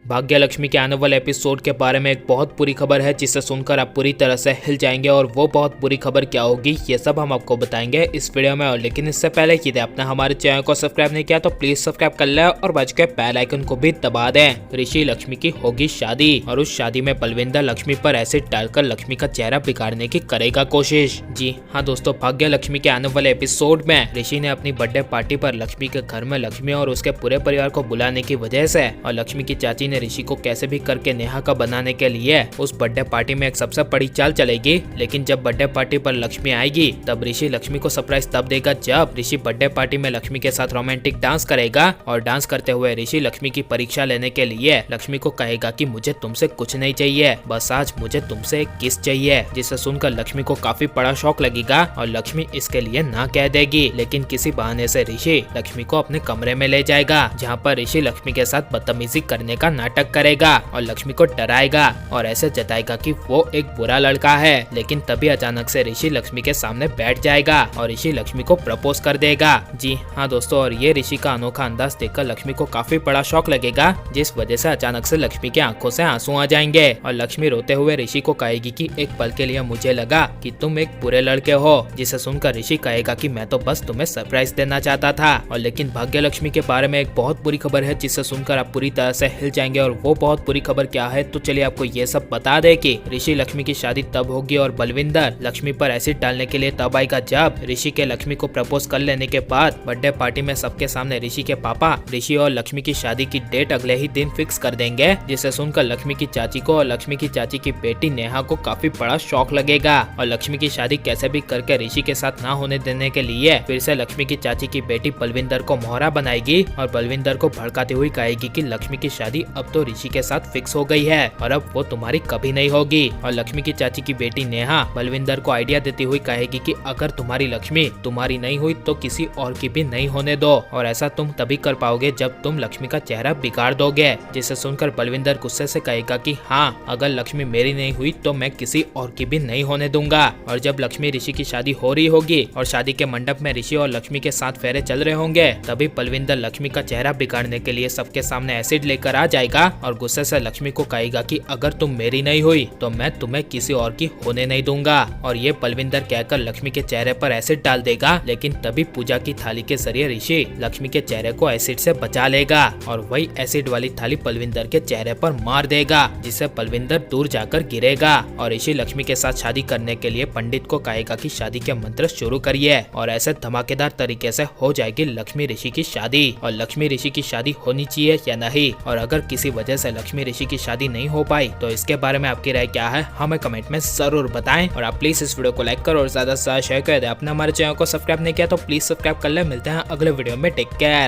भाग्य लक्ष्मी के आने वाले एपिसोड के बारे में एक बहुत बुरी खबर है जिसे सुनकर आप पूरी तरह से हिल जाएंगे। और वो बहुत बुरी खबर क्या होगी ये सब हम आपको बताएंगे इस वीडियो में। और लेकिन इससे पहले यदि आपने हमारे चैनल को सब्सक्राइब नहीं किया तो प्लीज सब्सक्राइब कर ले और बाजू के बेल आइकन को भी दबा दें। ऋषि लक्ष्मी की होगी शादी और उस शादी में बलविंदर लक्ष्मी पर एसिड डालकर लक्ष्मी का चेहरा बिगाड़ने की करेगा कोशिश। जी हाँ दोस्तों, भाग्य लक्ष्मी के आने वाले एपिसोड में ऋषि ने अपनी बर्थडे पार्टी पर लक्ष्मी के घर में लक्ष्मी और उसके पूरे परिवार को बुलाने की वजह से और लक्ष्मी की चाची ने ऋषि को कैसे भी करके नेहा का बनाने के लिए उस बर्थडे पार्टी में एक सबसे बड़ी चाल चलेगी। लेकिन जब बर्थडे पार्टी पर लक्ष्मी आएगी तब ऋषि लक्ष्मी को सरप्राइज तब देगा जब ऋषि बर्थडे पार्टी में लक्ष्मी के साथ रोमांटिक डांस करेगा। और डांस करते हुए ऋषि लक्ष्मी की परीक्षा लेने के लिए लक्ष्मी को कहेगा कि मुझे तुमसे कुछ नहीं चाहिए, बस आज मुझे तुमसे एक किस चाहिए। जिसे सुनकर लक्ष्मी को काफी बड़ा शौक लगेगा और लक्ष्मी इसके लिए ना कह देगी। लेकिन किसी बहाने से ऋषि लक्ष्मी को अपने कमरे में ले जाएगा जहाँ पर ऋषि लक्ष्मी के साथ बदतमीजी करने का नाटक करेगा और लक्ष्मी को डराएगा और ऐसे जताएगा कि वो एक बुरा लड़का है। लेकिन तभी अचानक से ऋषि लक्ष्मी के सामने बैठ जाएगा और ऋषि लक्ष्मी को प्रपोज कर देगा। जी हाँ दोस्तों, और ये ऋषि का अनोखा अंदाज देखकर लक्ष्मी को काफी बड़ा शौक लगेगा, जिस वजह से अचानक से लक्ष्मी की आंखों से आंसू आ जाएंगे और लक्ष्मी रोते हुए ऋषि को कहेगी कि एक पल के लिए मुझे लगा कि तुम एक बुरे लड़के हो। जिसे सुनकर ऋषि कहेगा कि मैं तो बस तुम्हें सरप्राइज देना चाहता था। और लेकिन भाग्य लक्ष्मी के बारे में एक बहुत बुरी खबर है जिसे सुनकर आप पूरी तरह से हिल जाएंगे। और वो बहुत बुरी खबर क्या है तो चलिए आपको ये सब बता दे कि ऋषि लक्ष्मी की शादी तब होगी और बलविंदर लक्ष्मी पर एसिड डालने के लिए तब आएगा जब ऋषि के लक्ष्मी को प्रपोज कर लेने के बाद बर्थडे पार्टी में सबके सामने ऋषि के पापा ऋषि और लक्ष्मी की शादी की डेट अगले ही दिन फिक्स कर देंगे। जिसे सुनकर लक्ष्मी की चाची को और लक्ष्मी की चाची की बेटी नेहा को काफी बड़ा शौक लगेगा और लक्ष्मी की शादी कैसे भी करके ऋषि के साथ ना होने देने के लिए फिर से लक्ष्मी की चाची की बेटी बलविंदर को मोहरा बनाएगी और बलविंदर को भड़काती हुई कहेगी कि लक्ष्मी की शादी अब तो ऋषि के साथ फिक्स हो गई है और अब वो तुम्हारी कभी नहीं होगी। और लक्ष्मी की चाची की बेटी नेहा बलविंदर को आइडिया देती हुई कहेगी कि अगर तुम्हारी लक्ष्मी तुम्हारी नहीं हुई तो किसी और की भी नहीं होने दो और ऐसा तुम तभी कर पाओगे जब तुम लक्ष्मी का चेहरा बिगाड़ दोगे। जिसे सुनकर बलविंदर गुस्से से कहेगा कि हाँ, अगर लक्ष्मी मेरी नहीं हुई तो मैं किसी और की भी नहीं होने दूंगा। और जब लक्ष्मी ऋषि की शादी हो रही होगी और शादी के मंडप में ऋषि और लक्ष्मी के साथ फेरे चल रहे होंगे तभी बलविंदर लक्ष्मी का चेहरा बिगाड़ने के लिए सबके सामने एसिड लेकर आ जाएगा और गुस्से से लक्ष्मी को कहेगा कि अगर तुम मेरी नहीं हुई तो मैं तुम्हें किसी और की होने नहीं दूंगा। और ये बलविंदर कहकर लक्ष्मी के चेहरे पर एसिड डाल देगा। लेकिन तभी पूजा की थाली के जरिए ऋषि लक्ष्मी के चेहरे को एसिड से बचा लेगा और वही एसिड वाली थाली बलविंदर के चेहरे पर मार देगा, जिससे बलविंदर दूर जाकर गिरेगा। और ऋषि लक्ष्मी के साथ शादी करने के लिए पंडित को कहेगा कि शादी के मंत्र शुरू करिए और ऐसे धमाकेदार तरीके से हो जाएगी लक्ष्मी ऋषि की शादी। और लक्ष्मी ऋषि की शादी होनी चाहिए या नहीं, और अगर किसी वजह से लक्ष्मी ऋषि की शादी नहीं हो पाई तो इसके बारे में आपकी राय क्या है हमें कमेंट में जरूर बताएं। और आप प्लीज इस वीडियो को लाइक करो और ज्यादा से ज्यादा शेयर कर दे। आपने हमारे चैनल को सब्सक्राइब नहीं किया तो प्लीज सब्सक्राइब कर ले। मिलते हैं अगले वीडियो में, टेक केयर।